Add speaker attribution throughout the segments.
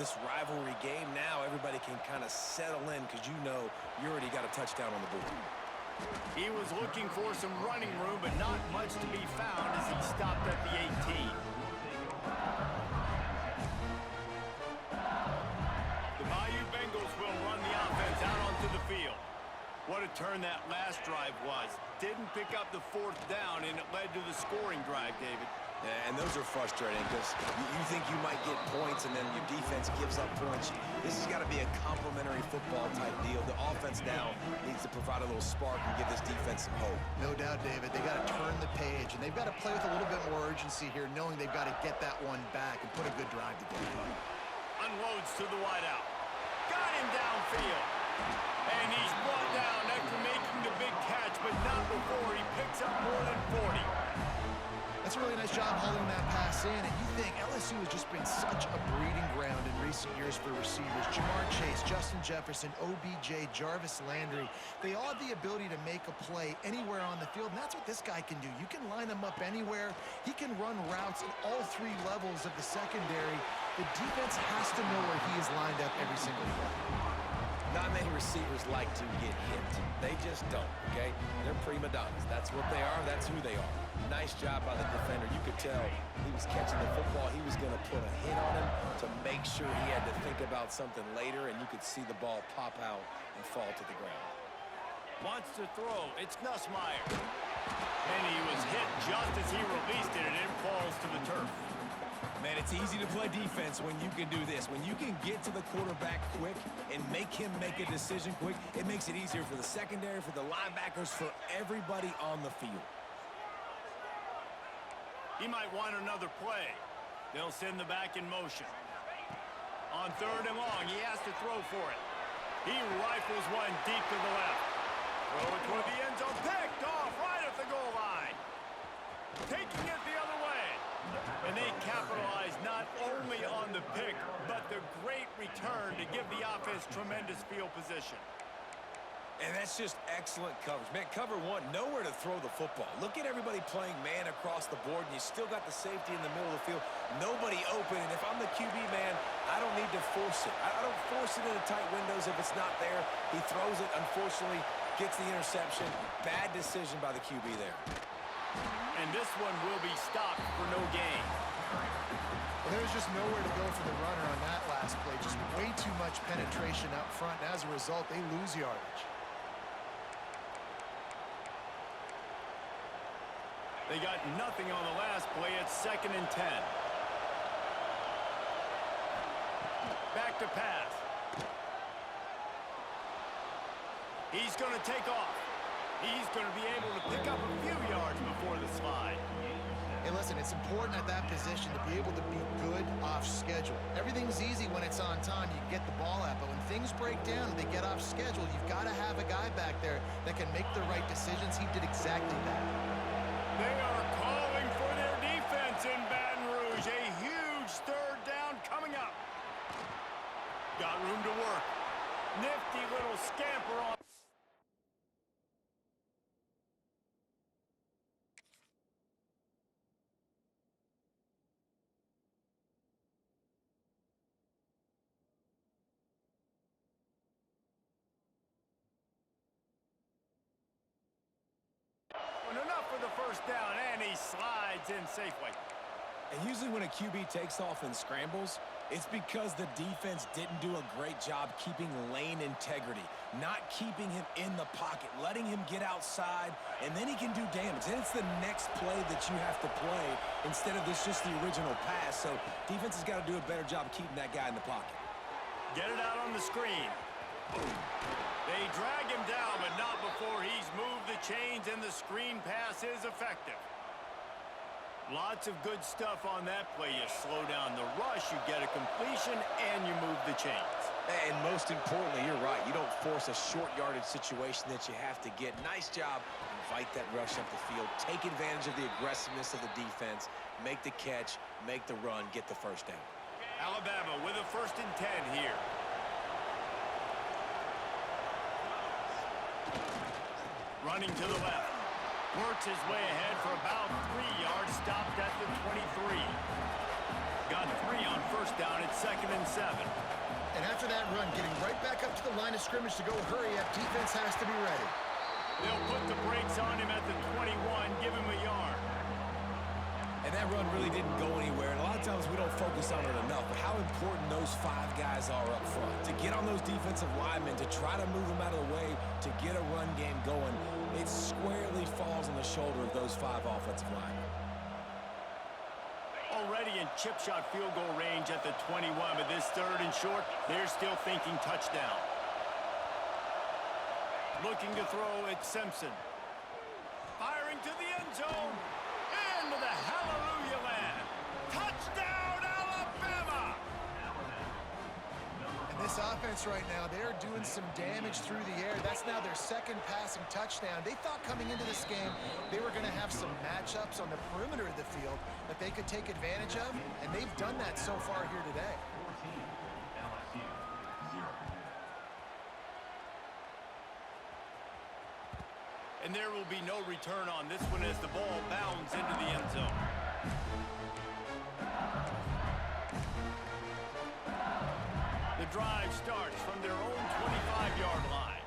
Speaker 1: this rivalry game now, everybody can kind of settle in because you know you already got a touchdown on the board.
Speaker 2: He was looking for some running room, but not much to be found as he stopped at the 18. The Bayou Bengals will run the offense out onto the field. What a turn that last drive was. Didn't pick up the 4th down, and it led to the scoring drive, David.
Speaker 1: Yeah, and those are frustrating because you think you might get points and then your defense gives up points. This has got to be a complementary football type deal. The offense now needs to provide a little spark and give this defense some hope.
Speaker 3: No doubt, David. They got to turn the page, and they've got to play with a little bit more urgency here, knowing they've got to get that one back and put a good drive together.
Speaker 2: Unloads to the wideout. Got him downfield. And he's brought down after making the big catch, but not before he picks up more than 40.
Speaker 3: That's a really nice job holding that pass in, and you think LSU has just been such a breeding ground in recent years for receivers. Jamar Chase, Justin Jefferson, OBJ, Jarvis Landry, they all have the ability to make a play anywhere on the field, and that's what this guy can do. You can line him up anywhere. He can run routes at all 3 levels of the secondary. The defense has to know where he is lined up every single play.
Speaker 1: Not many receivers like to get hit. They just don't, okay? They're prima donnas. That's what they are. That's who they are. Nice job by the defender. You could tell he was catching the football. He was going to put a hit on him to make sure he had to think about something later, and you could see the ball pop out and fall to the ground.
Speaker 2: Wants to throw. It's Nussmeier. And he was hit just as he released it, and it falls to the turf.
Speaker 1: Man, it's easy to play defense when you can do this. When you can get to the quarterback quick and make him make a decision quick, it makes it easier for the secondary, for the linebackers, for everybody on the field.
Speaker 2: He might want another play. They'll send the back in motion. On 3rd and long, he has to throw for it. He rifles one deep to the left. Throw it toward the end zone. Picked off right at the goal line. Taking it the other way. And they capitalize not only on the pick, but the great return to give the offense tremendous field position.
Speaker 1: And that's just excellent coverage. Man, cover 1, nowhere to throw the football. Look at everybody playing man across the board, and you still got the safety in the middle of the field. Nobody open, and if I'm the QB, man, I don't need to force it. I don't force it into tight windows if it's not there. He throws it, unfortunately, gets the interception. Bad decision by the QB there.
Speaker 2: And this one will be stopped for no gain.
Speaker 3: Well, there's just nowhere to go for the runner on that last play. Just way too much penetration up front, and as a result, they lose yardage.
Speaker 2: They got nothing on the last play. It's 2nd and 10. Back to pass. He's going to take off. He's going to be able to pick up a few yards before the slide.
Speaker 3: Hey, listen, it's important at that position to be able to be good off schedule. Everything's easy when it's on time. You can get the ball out, but when things break down and they get off schedule, you've got to have a guy back there that can make the right decisions. He did exactly that.
Speaker 2: They are calling for their defense in Baton Rouge. A huge 3rd down coming up. Got room to work. Nifty little scamper on. Enough for the 1st down, and he slides in safely.
Speaker 1: And usually when a QB takes off and scrambles, it's because the defense didn't do a great job keeping lane integrity, not keeping him in the pocket, letting him get outside, and then he can do damage. And it's the next play that you have to play instead of this just the original pass. So defense has got to do a better job keeping that guy in the pocket.
Speaker 2: Get it out on the screen. They drag him down, but not before he's moved the chains, and the screen pass is effective. Lots of good stuff on that play. You slow down the rush, you get a completion, and you move the chains.
Speaker 1: And most importantly, you're right. You don't force a short yardage situation that you have to get. Nice job. Invite that rush up the field. Take advantage of the aggressiveness of the defense. Make the catch, make the run, get the 1st down.
Speaker 2: Alabama with a 1st and 10 here. Running to the left. Works his way ahead for about 3 yards, stopped at the 23. Got 3 on first down at 2nd and 7.
Speaker 3: And after that run, getting right back up to the line of scrimmage to go hurry up, defense has to be ready.
Speaker 2: They'll put the brakes on him at the 21, give him a yard.
Speaker 1: And that run really didn't go anywhere. And a lot of times we don't focus on it enough, but how important those 5 guys are up front. To get on those defensive linemen, to try to move them out of the way, to get a run game going, it squarely falls on the shoulder of those 5 offensive linemen.
Speaker 2: Already in chip shot field goal range at the 21, but this 3rd and short, they're still thinking touchdown. Looking to throw at Simpson. Firing to the end zone. Into the hallelujah land. Touchdown, Alabama!
Speaker 3: And this offense right now, they're doing some damage through the air. That's now their 2nd passing touchdown. They thought coming into this game they were going to have some matchups on the perimeter of the field that they could take advantage of, and they've done that so far here today.
Speaker 2: And there will be no return on this one as the ball bounds into the end zone. The drive starts from their own 25-yard line.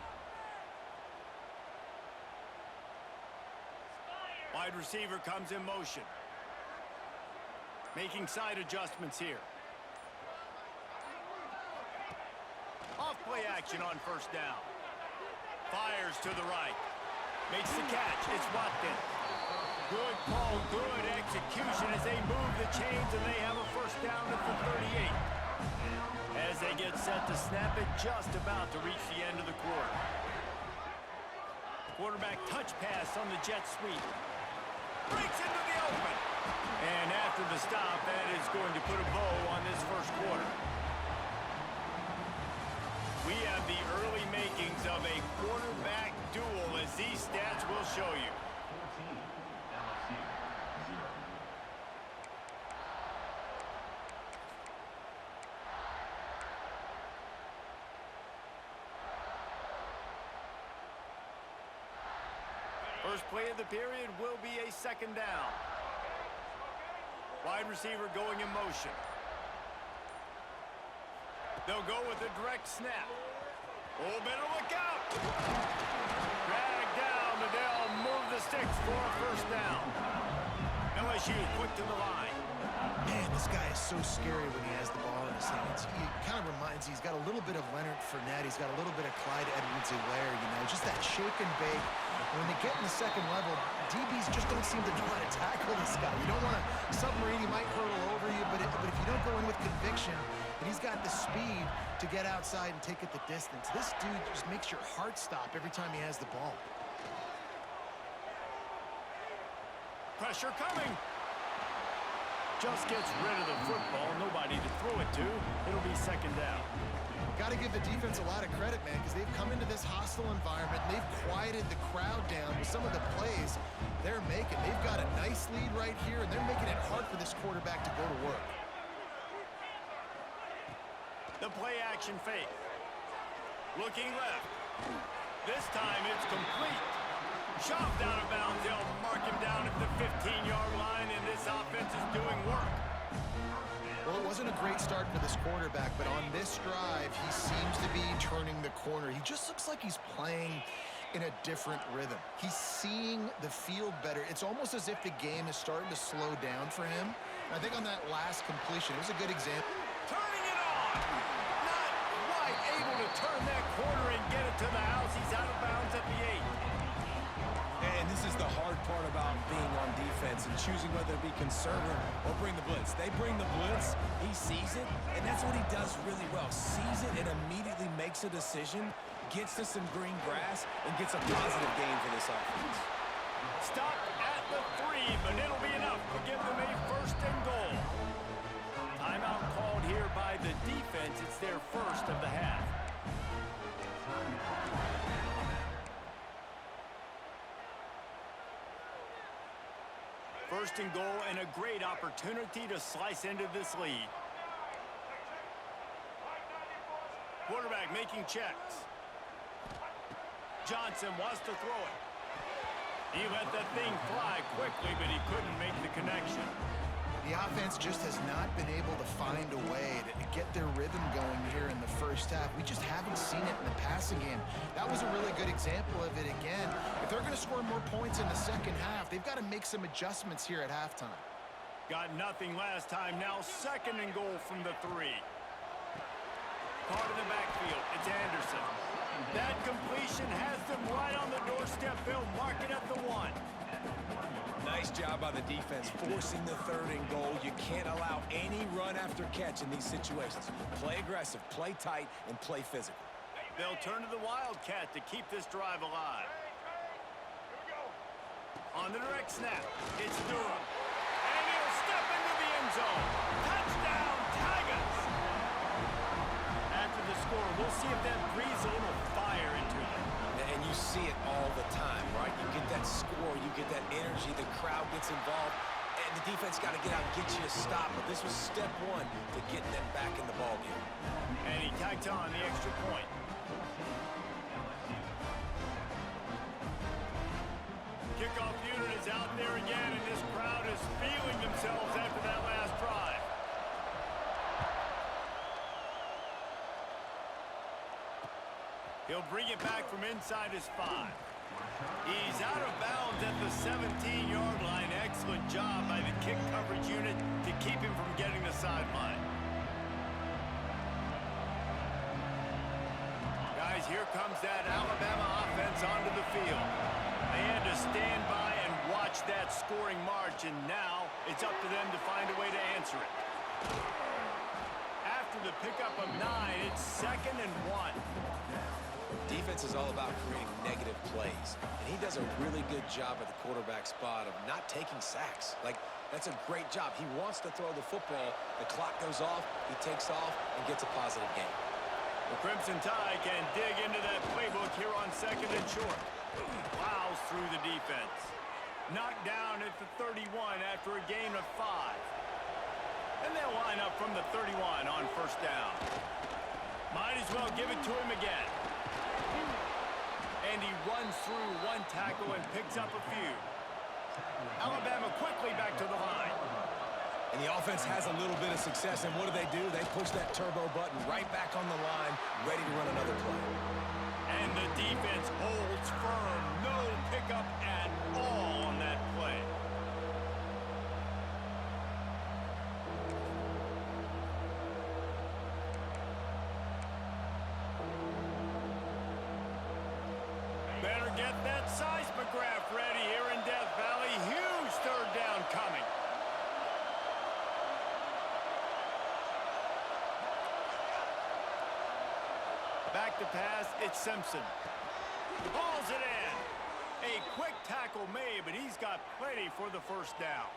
Speaker 2: Wide receiver comes in motion. Making side adjustments here. Off play action on first down. Fires to the right. Makes the catch. It's Watkins. Good call, good execution as they move the chains, and they have a first down at the 38. As they get set to snap it, just about to reach the end of the quarter. Quarterback touch pass on the jet sweep. Breaks into the open. And after the stop, that is going to put a bow on this first quarter. We have the early makings of a quarterback duel, as these stats will show you. First play of the period will be a 2nd down. Wide receiver going in motion. They'll go with a direct snap. Oh, better look out. Drag down, but they'll move the sticks for a first down. LSU quick to the line.
Speaker 3: Man, this guy is so scary when he has the ball in his hands. He kind of reminds me, he's got a little bit of Leonard Fournette. He's got a little bit of Clyde Edwards-Helaire, you know, just that shake and bake. When they get in the 2nd level, DBs just don't seem to know how to tackle this guy. You don't want to submarine, he might hurtle over you, but if you don't go in with conviction, and he's got the speed to get outside and take it the distance, this dude just makes your heart stop every time he has the ball.
Speaker 2: Pressure coming. Just gets rid of the football. Nobody to throw it to. It'll be 2nd down.
Speaker 3: Got to give the defense a lot of credit, man, because they've come into this hostile environment. And they've quieted the crowd down with some of the plays they're making. They've got a nice lead right here, and they're making it hard for this quarterback to go to work.
Speaker 2: The play action fake. Looking left. This time it's complete. Shoved out of bounds. They'll mark him down at the 15-yard line, and this offense is doing work.
Speaker 3: Well, it wasn't a great start for this quarterback, but on this drive, he seems to be turning the corner. He just looks like he's playing in a different rhythm. He's seeing the field better. It's almost as if the game is starting to slow down for him. And I think on that last completion, it was a good example.
Speaker 2: Turning it on. Not quite able to turn that corner and get it to the house. He's out of bounds at the 8.
Speaker 1: And this is the hard part about being on defense and choosing whether to be conservative or bring the blitz. They bring the blitz, he sees it, and that's what he does really well. Sees it and immediately makes a decision, gets to some green grass, and gets a positive gain for this offense.
Speaker 2: Stop at the 3, but it'll be enough to give them a 1st and goal. Timeout called here by the defense. It's their first of the half. First and goal, and a great opportunity to slice into this lead. Quarterback making checks. Johnson wants to throw it. He let that thing fly quickly, but he couldn't make the connection.
Speaker 3: The offense just has not been able to find a way to get their rhythm going here in the first half. We just haven't seen it in the passing game. That was a really good example of it again. If they're going to score more points in the second half, they've got to make some adjustments here at halftime.
Speaker 2: Got nothing last time. Now 2nd and goal from the 3. Part of the backfield. It's Anderson. That completion has them right on the doorstep. They'll mark it at the 1.
Speaker 1: Nice job by the defense forcing the 3rd and goal. You can't allow any run after catch in these situations. Play aggressive, play tight, and play physical.
Speaker 2: They'll turn to the Wildcat to keep this drive alive. On the direct snap, it's Durham. And he'll step into the end zone. Touchdown, Tigers! After the score, we'll see if that zone will fire into them.
Speaker 1: And you see it all the time, right? You get that score, you get that energy, the crowd gets involved, and the defense got to get out and get you a stop. But this was step 1 to getting them back in the ballgame.
Speaker 2: And he tacked on the extra point. Kickoff unit is out there again, and this crowd is feeling themselves after that last drive. He'll bring it back from inside his 5. He's out of bounds at the 17-yard line. Excellent job by the kick coverage unit to keep him from getting the sideline. Guys, here comes that Alabama offense onto the field. They had to stand by and watch that scoring march, and now it's up to them to find a way to answer it. After the pickup of 9, it's 2nd and 1.
Speaker 1: Defense is all about creating negative plays, and he does a really good job at the quarterback spot of not taking sacks. Like, that's a great job. He wants to throw the football. The clock goes off, he takes off, and gets a positive gain.
Speaker 2: The Crimson Tide can dig into that playbook here on 2nd and short. Plows through the defense. Knocked down at the 31 after a gain of 5. And they'll line up from the 31 on 1st down. Might as well give it to him again. And he runs through 1 tackle and picks up a few. Alabama quickly back to the line.
Speaker 1: And the offense has a little bit of success, and what do? They push that turbo button right back on the line, ready to run another play.
Speaker 2: And the defense holds firm. No pickup at all on that play. Better get that seismograph ready here in Death Valley. Huge 3rd down coming. Back to pass, it's Simpson. Balls it in. A quick tackle made, but he's got plenty for the 1st down.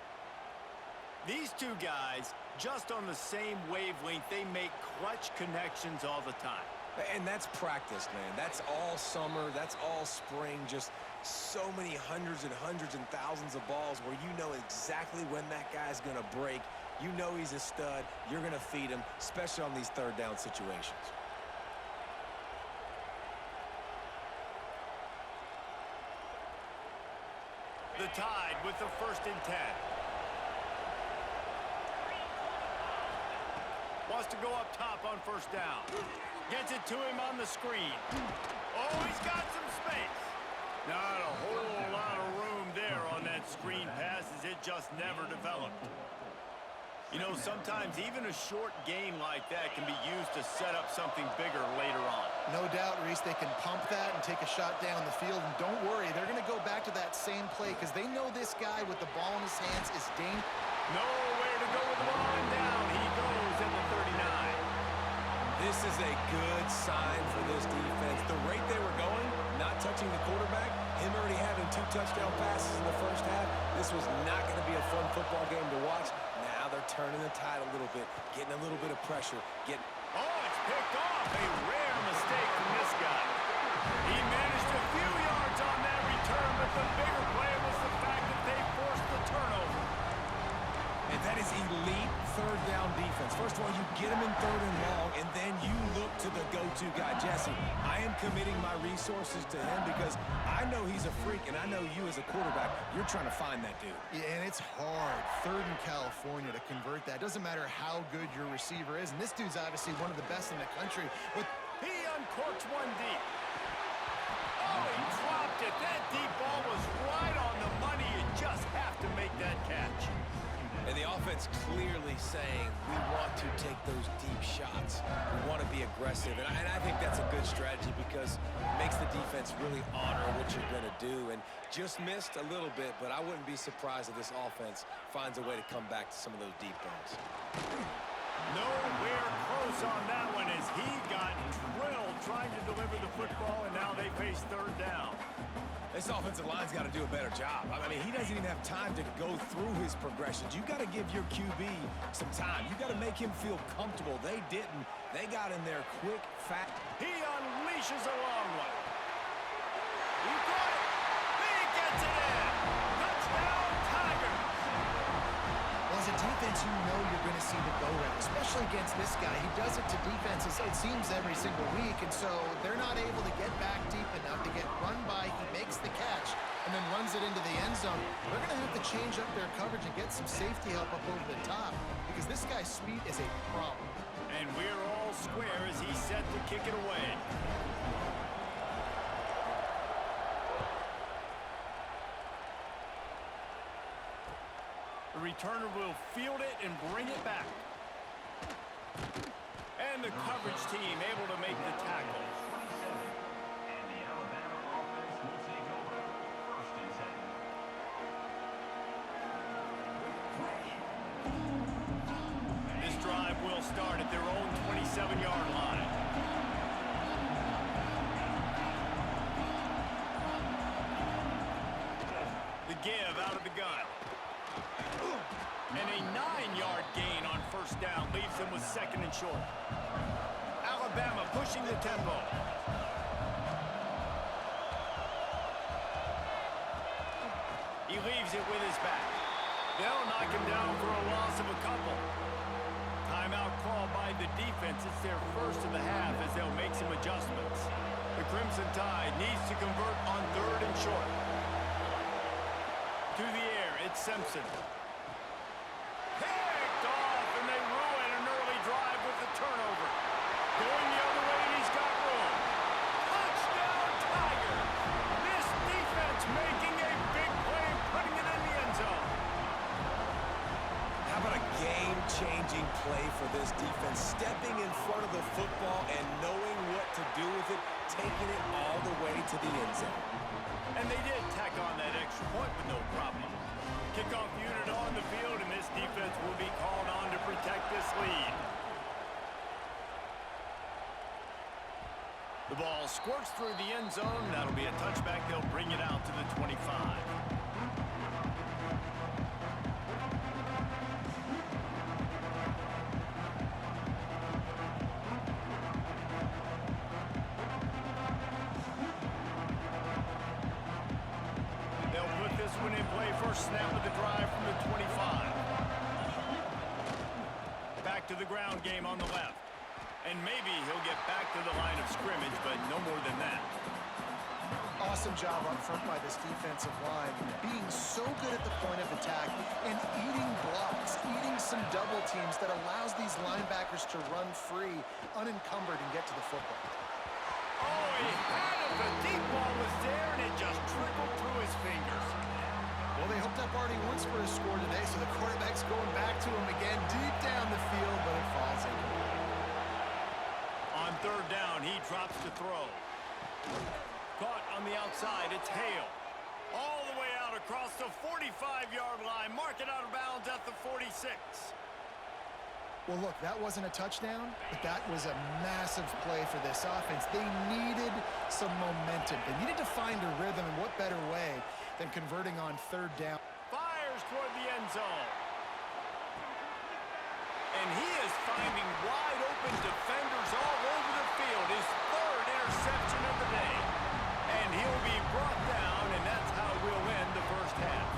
Speaker 2: These 2 guys, just on the same wavelength, they make clutch connections all the time.
Speaker 1: And that's practice, man. That's all summer. That's all spring. Just so many hundreds and thousands of balls where you know exactly when that guy's going to break. You know he's a stud. You're going to feed him, especially on these 3rd down situations.
Speaker 2: The Tide with the 1st and 10. Wants to go up top on 1st down. Gets it to him on the screen. Oh, he's got some space. Not a whole lot of room there on that screen pass as it just never developed. You know, sometimes even a short gain like that can be used to set up something bigger later on.
Speaker 3: No doubt, Reese, they can pump that and take a shot down the field. And don't worry, they're going to go back to that same play because they know this guy with the ball in his hands is dangerous.
Speaker 2: Nowhere to go with the ball and down. He goes at the 39.
Speaker 1: This is a good sign for this defense. The rate they were going, not touching the quarterback, him already having 2 touchdown passes in the first half, this was not going to be a fun football game to watch. Now they're turning the tide a little bit, getting a little bit of pressure.
Speaker 2: Oh, it's picked off. A rare mistake from this guy. He managed a few yards on that return, but the bigger play was the fact that they forced the turnover.
Speaker 1: And that is elite 3rd down defense. First of all, you get them in 3rd and long, and then you look to the go-to guy, Jesse. I am committing my resources to him because I know he's a freak, and I know you as a quarterback, you're trying to find that dude.
Speaker 3: Yeah, and it's hard, 3rd in California, to convert that. Doesn't matter how good your receiver is, and this dude's obviously one of the best in the country. But
Speaker 2: he uncorks one deep. Oh, he dropped it. That deep ball was right on the money. You just have to make that catch.
Speaker 1: And the offense clearly saying, we want to take those deep shots. We want to be aggressive. And I think that's a good strategy because it makes the defense really honor what you're going to do. And just missed a little bit, but I wouldn't be surprised if this offense finds a way to come back to some of those deep balls.
Speaker 2: Nowhere close on that one as he got drilled trying to deliver the football, and now they face 3rd down.
Speaker 1: This offensive line's got to do a better job. I mean, he doesn't even have time to go through his progressions. You got to give your QB some time. You got to make him feel comfortable. They didn't. They got in there quick, fast.
Speaker 2: He unleashes a long one. He got it. He gets it in. Touchdown, Tigers.
Speaker 3: well, as a defense, you know you're going to see the go-round, especially against this guy. He does it to defenses, it seems, every single week, and so they're not able to get back deep enough to get run by. He makes the catch and then runs it into the end zone. They're going to have to change up their coverage and get some safety help up over the top because this guy's speed is a problem.
Speaker 2: And we're all square as he's set to kick it away. The returner will field it and bring it back. And the coverage team able to make the tackle. This drive will start at their own 27-yard line. The give out of the gun. And a 9-yard gain on 1st down leaves them with 2nd and short. Alabama pushing the tempo. He leaves it with his back. They'll knock him down for a loss of a couple. Timeout call by the defense. It's their first of the half as they'll make some adjustments. The Crimson Tide needs to convert on 3rd and short. To the air, it's Simpson. Picked off, and they ruin an early drive with the turnover. Going the other way, and he's got room. Touchdown, Tigers! This defense making a big play and putting it in the end zone.
Speaker 1: How about a game-changing play for this defense? Stepping in front of the football and knowing what to do with it, taking it all the way to the end zone.
Speaker 2: And they did tack on that extra point with no problem. Kickoff unit on the field, and this defense will be called on to protect this lead. The ball squirts through the end zone. That'll be a touchback. They'll bring it out to the 25. Snap of the drive from the 25. Back to the ground game on the left. And maybe he'll get back to the line of scrimmage, but no more than that.
Speaker 3: Awesome job up front by this defensive line, being so good at the point of attack and eating blocks, eating some double teams that allows these linebackers to run free, unencumbered, and get to the football.
Speaker 2: Oh, he had it. The deep ball was there, and it just trickled through his fingers.
Speaker 3: Well, they hooked up already once for a score today, so the quarterback's going back to him again deep down the field, but it falls incomplete.
Speaker 2: On 3rd down, he drops to throw. Caught on the outside, it's Hale. All the way out across the 45-yard line. Mark it out of bounds at the 46.
Speaker 3: Well, look, that wasn't a touchdown, but that was a massive play for this offense. They needed some momentum. They needed to find a rhythm, and what better way than converting on 3rd down.
Speaker 2: Fires toward the end zone. And he is finding wide open defenders all over the field. His 3rd interception of the day. And he'll be brought down, and that's how we'll end the first half.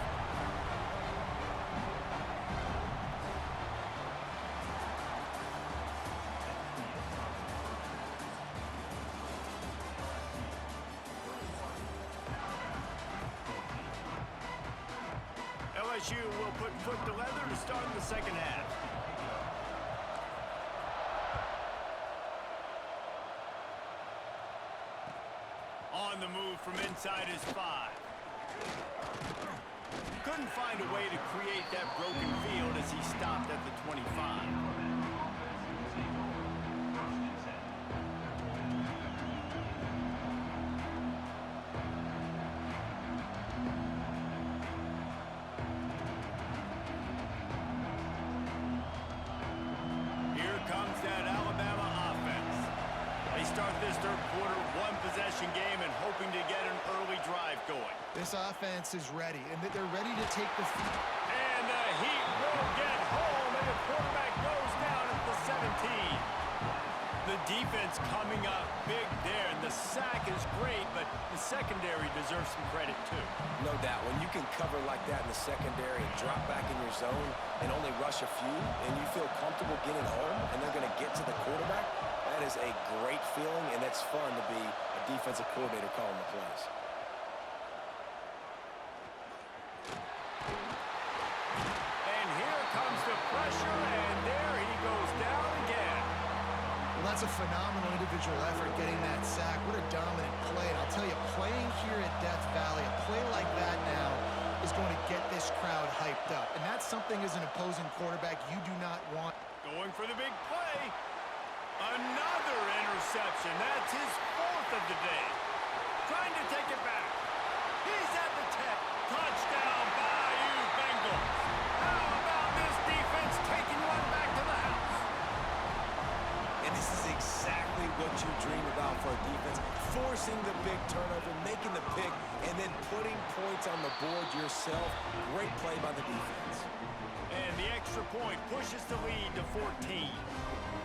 Speaker 2: LSU will put foot to leather to start the second half. On the move from inside his 5. Couldn't find a way to create that broken field as he stopped at the 25. Here comes that Alabama offense. They start this third quarter one-possession game and hoping to get an early drive going.
Speaker 3: This offense is ready, and they're ready to take the field.
Speaker 2: And the Heat will get home, and the quarterback goes down at the 17. The defense coming up big there, and the sack is great, but the secondary deserves some credit too.
Speaker 1: No doubt. When you can cover like that in the secondary and drop back in your zone and only rush a few, and you feel comfortable getting home, and they're going to get to the quarterback, that is a great feeling, and it's fun to be a defensive coordinator calling the plays.
Speaker 2: And here comes the pressure, and there he goes down again.
Speaker 3: Well, that's a phenomenal individual effort getting that sack. What a dominant play. And I'll tell you, playing here at Death Valley, a play like that now is going to get this crowd hyped up. And that's something as an opposing quarterback you do not want.
Speaker 2: Going for the big play. Another interception. That's his 4th of the day. Trying to take it back. He's at the 10. Touchdown, Bayou Bengals. How about this defense taking one back to the house?
Speaker 1: And this is exactly what you dream about for a defense. Forcing the big turnover, making the pick, and then putting points on the board yourself. Great play by the defense.
Speaker 2: And the extra point pushes the lead to 14.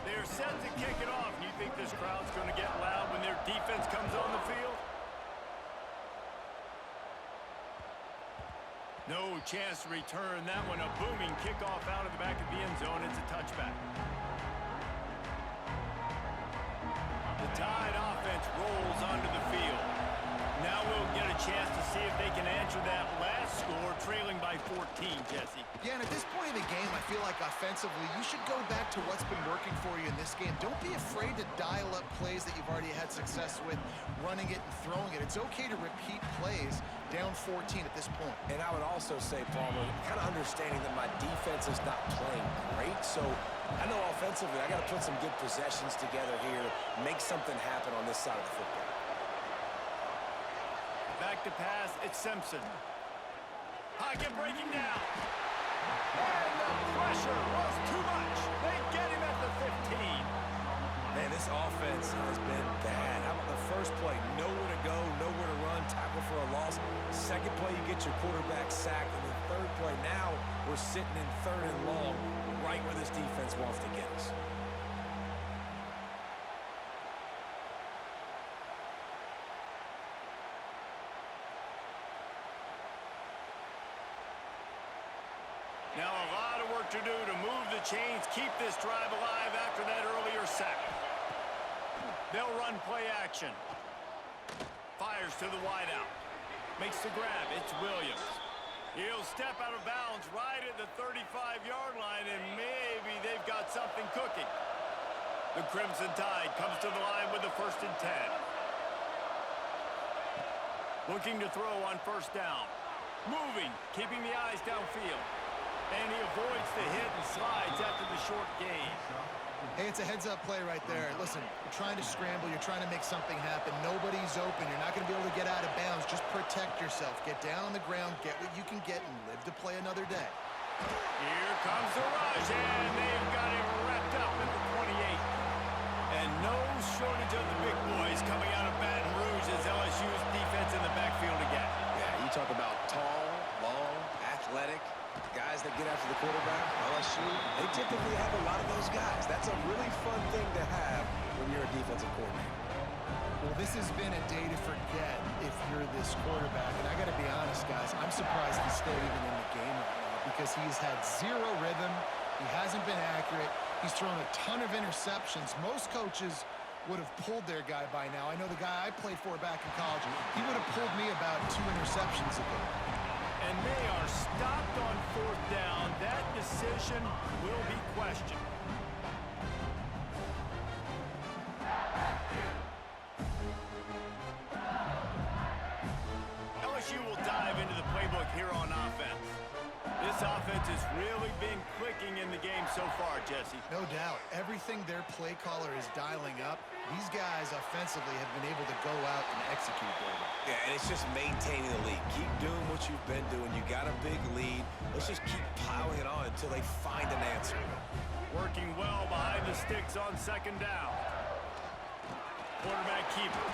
Speaker 2: They're set to kick it off. You think this crowd's going to get loud when their defense comes on the field? No chance to return that one. A booming kickoff out of the back of the end zone. It's a touchback. The Tide offense rolls onto the field. Now we'll get a chance to see if they can answer that last score, trailing by 14, Jesse.
Speaker 3: Yeah, and at this point in the game, I feel like offensively, you should go back to what's been working for you in this game. Don't be afraid to dial up plays that you've already had success with, running it and throwing it. It's okay to repeat plays down 14 at this point.
Speaker 1: And I would also say, Palmer, kind of understanding that my defense is not playing great, so I know offensively I got to put some good possessions together here, make something happen on this side of the football.
Speaker 2: Back to pass, it's Simpson. Pocket breaking down. And the pressure was too much. They get him at the 15.
Speaker 1: Man, this offense has been bad. How about the first play? Nowhere to go, nowhere to run, tackle for a loss. Second play, you get your quarterback sacked. And the third play, now we're sitting in 3rd and long, right where this defense wants to get us.
Speaker 2: Now a lot of work to do to move the chains, keep this drive alive after that earlier sack. They'll run play action. Fires to the wideout. Makes the grab. It's Williams. He'll step out of bounds right at the 35-yard line, and maybe they've got something cooking. The Crimson Tide comes to the line with the 1st and 10. Looking to throw on 1st down. Moving, keeping the eyes downfield. And he avoids the hit and slides after the short gain.
Speaker 3: Hey, it's a heads-up play right there. Listen, you're trying to scramble. You're trying to make something happen. Nobody's open. You're not going to be able to get out of bounds. Just protect yourself. Get down on the ground, get what you can get, and live to play another day.
Speaker 2: Here comes the rush, and they've got him wrapped up at the 28. And no shortage of the big boys coming out of Baton Rouge as LSU's defense in the backfield again.
Speaker 1: Yeah, you talk about tall, long, athletic, guys that get after the quarterback, LSU, they typically have a lot of those guys. That's a really fun thing to have when you're a defensive coordinator.
Speaker 3: Well, this has been a day to forget if you're this quarterback. And I got to be honest, guys, I'm surprised he's still even in the game right now because he's had zero rhythm. He hasn't been accurate. He's thrown a ton of interceptions. Most coaches would have pulled their guy by now. I know the guy I played for back in college, he would have pulled me about 2 interceptions ago.
Speaker 2: And And they are stopped on fourth down. That decision will be questioned. LSU will dive into the playbook here on offense. This offense has really been clicking in the game so far, Jesse.
Speaker 3: No doubt. Everything their play caller is dialing up, these guys offensively have been able to go out and execute, David.
Speaker 1: Yeah, and it's just maintaining the lead. Keep doing what you've been doing. You got a big lead. Let's just keep piling it on until they find an answer.
Speaker 2: Working well behind the sticks on second down. Quarterback keeper.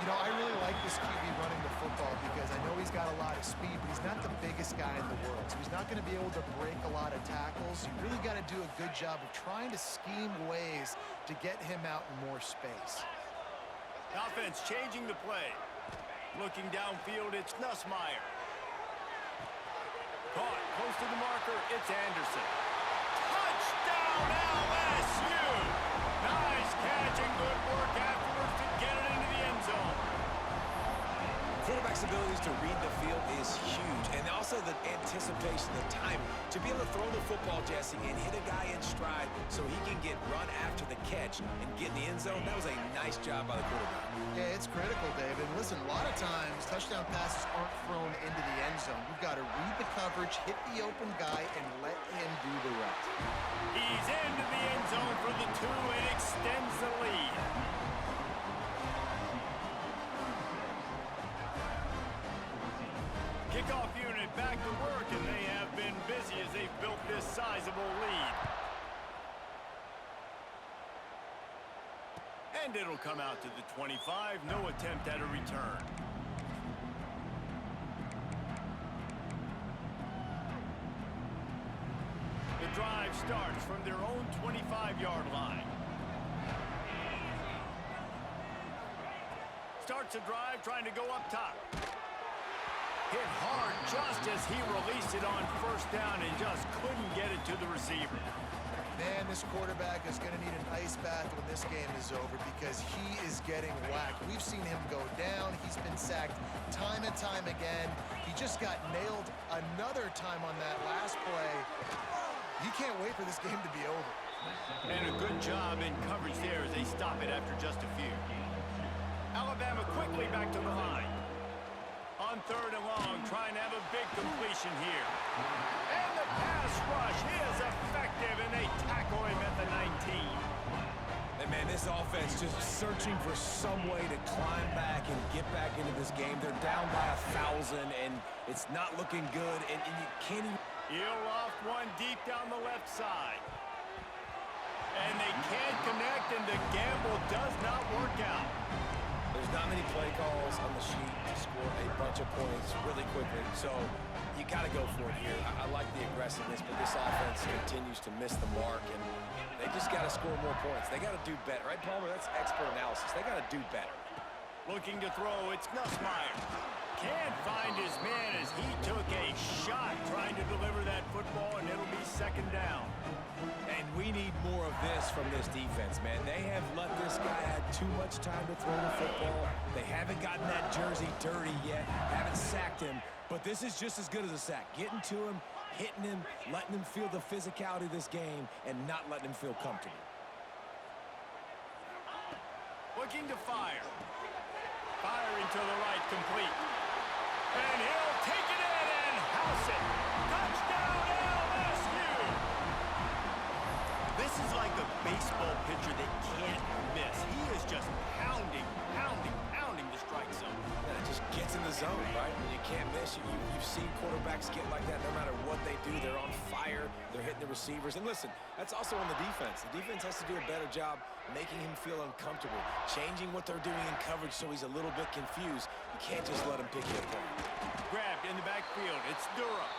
Speaker 3: You know, I really like this QB running the football because I know he's got a lot of speed, but he's not the biggest guy in the world. So he's not going to be able to break a lot of tackles. You really got to do a good job of trying to scheme ways to get him out in more space.
Speaker 2: Offense changing the play. Looking downfield, it's Nussmeier. Caught close to the marker, it's Anderson. Touchdown LSU! Nice catch and good work afterwards to get it into the end zone.
Speaker 1: Quarterback's abilities to read the field is huge, and also the anticipation, the timing. To be able to throw the football, Jesse, and hit a guy in stride so he can get run after the catch and get in the end zone, that was a nice job by the quarterback.
Speaker 3: Yeah, it's critical, David. Listen, a lot of times touchdown passes aren't thrown into the end zone. You've got to read the coverage, hit the open guy, and let him do the rest.
Speaker 2: He's into the end zone for the 2 and extends the lead. Kickoff unit back to work, and they have been busy as they've built this sizable lead. And it'll come out to the 25. No attempt at a return. The drive starts from their own 25-yard line. Starts a drive trying to go up top. Hit hard just as he released it on first down and just couldn't get it to the receiver.
Speaker 3: Man, this quarterback is going to need an ice bath when this game is over because he is getting whacked. We've seen him go down. He's been sacked time and time again. He just got nailed another time on that last play. You can't wait for this game to be over.
Speaker 2: And a good job in coverage there as they stop it after just a few. Alabama quickly back to the line. On third and long, trying to have a big completion here. And the pass rush is effective, and they tackle him at the 19.
Speaker 1: And man, this offense just searching for some way to climb back and get back into this game. They're down by 1,000, and it's not looking good, and you can't even...
Speaker 2: He'll off one deep down the left side. And they can't connect, and the gamble does not work out.
Speaker 1: There's not many play calls on the sheet to score a bunch of points really quickly, so you got to go for it here. I like the aggressiveness, but this offense continues to miss the mark, and they just got to score more points. They got to do better, right, Palmer? That's expert analysis. They got to do better.
Speaker 2: Looking to throw, it's Nussmeier. Can't find his man as he took a shot trying to deliver that football, and it'll be second down.
Speaker 1: And we need more of this from this defense, man. They have let this guy have too much time to throw the football. They haven't gotten that jersey dirty yet, haven't sacked him, but this is just as good as a sack. Getting to him, hitting him, letting him feel the physicality of this game, and not letting him feel comfortable.
Speaker 2: Looking to fire. Firing to the right, complete. And he'll take it in and house it. Touchdown, LSU! This is like a baseball pitcher that can't miss. He is just pounding the strike zone.
Speaker 1: And it just gets in the zone, right? When you can't miss, you've seen quarterbacks get like that no matter what they do. They're on fire. They're hitting the receivers. And listen, that's also on the defense. The defense has to do a better job making him feel uncomfortable, changing what they're doing in coverage so he's a little bit confused. You can't just let him pick you apart.
Speaker 2: Grabbed in the backfield. It's Durham.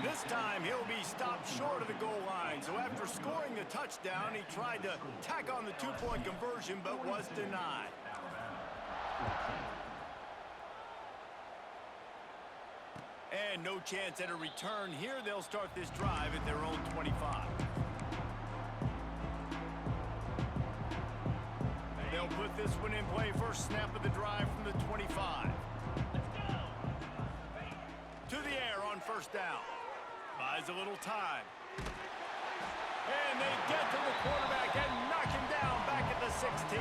Speaker 2: This time, he'll be stopped short of the goal line. So after scoring the touchdown, he tried to tack on the two-point conversion, but was denied. And no chance at a return here. They'll start this drive at their own 25. They'll put this one in play. First snap of the drive from the 25. To the air on first down. Buys a little time. And they get to the quarterback and knock him down back at the 16.